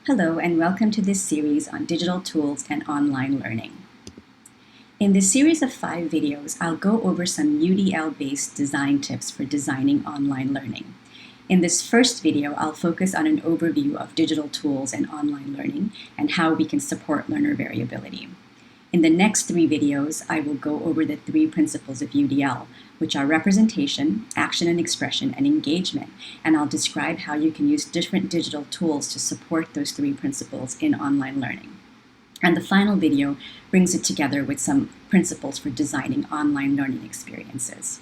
Hello and welcome to this series on digital tools and online learning. In this series of 5 videos, I'll go over some UDL-based design tips for designing online learning. In this first video, I'll focus on an overview of digital tools and online learning and how we can support learner variability. In the next 3 videos, I will go over the 3 principles of UDL, which are representation, action and expression, and engagement, and I'll describe how you can use different digital tools to support those 3 principles in online learning. And the final video brings it together with some principles for designing online learning experiences.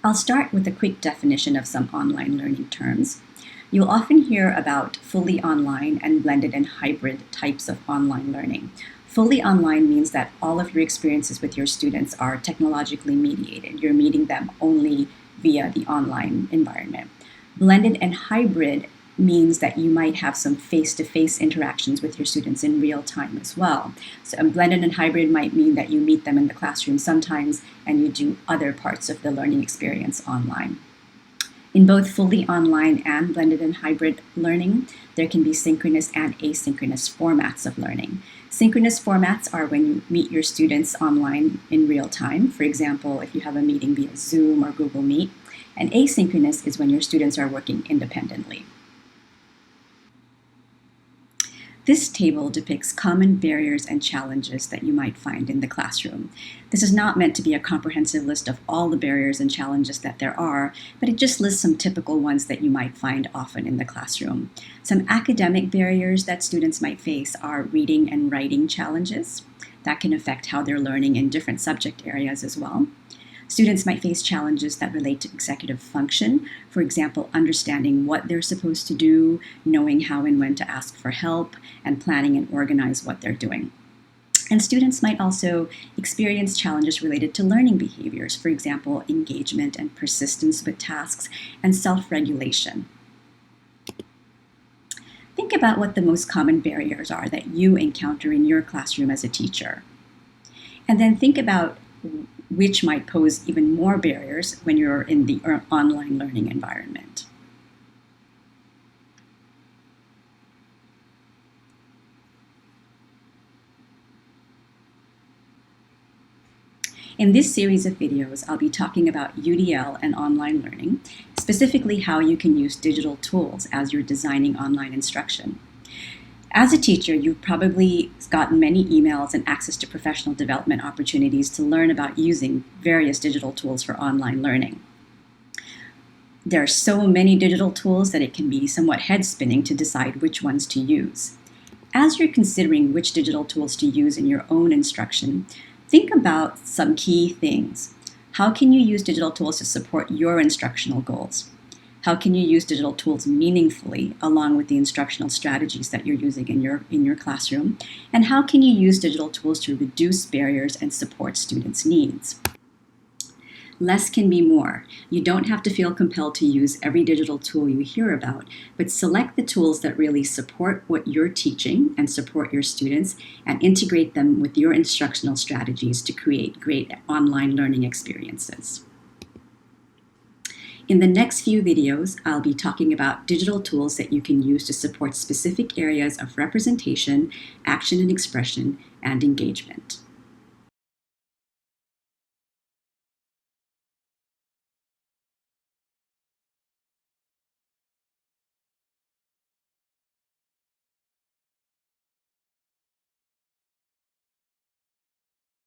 I'll start with a quick definition of some online learning terms. You'll often hear about fully online and blended and hybrid types of online learning. Fully online means that all of your experiences with your students are technologically mediated. You're meeting them only via the online environment. Blended and hybrid means that you might have some face-to-face interactions with your students in real time as well. So blended and hybrid might mean that you meet them in the classroom sometimes and you do other parts of the learning experience online. In both fully online and blended and hybrid learning, there can be synchronous and asynchronous formats of learning. Synchronous formats are when you meet your students online in real time. For example, if you have a meeting via Zoom or Google Meet. And asynchronous is when your students are working independently. This table depicts common barriers and challenges that you might find in the classroom. This is not meant to be a comprehensive list of all the barriers and challenges that there are, but it just lists some typical ones that you might find often in the classroom. Some academic barriers that students might face are reading and writing challenges. That can affect how they're learning in different subject areas as well. Students might face challenges that relate to executive function, for example, understanding what they're supposed to do, knowing how and when to ask for help, and planning and organize what they're doing. And students might also experience challenges related to learning behaviors, for example, engagement and persistence with tasks, and self-regulation. Think about what the most common barriers are that you encounter in your classroom as a teacher. And then think about which might pose even more barriers when you're in the online learning environment. In this series of videos, I'll be talking about UDL and online learning, specifically how you can use digital tools as you're designing online instruction. As a teacher, you've probably gotten many emails and access to professional development opportunities to learn about using various digital tools for online learning. There are so many digital tools that it can be somewhat head-spinning to decide which ones to use. As you're considering which digital tools to use in your own instruction, think about some key things. How can you use digital tools to support your instructional goals? How can you use digital tools meaningfully along with the instructional strategies that you're using in your classroom? And how can you use digital tools to reduce barriers and support students' needs? Less can be more. You don't have to feel compelled to use every digital tool you hear about, but select the tools that really support what you're teaching and support your students and integrate them with your instructional strategies to create great online learning experiences. In the next few videos, I'll be talking about digital tools that you can use to support specific areas of representation, action and expression, and engagement.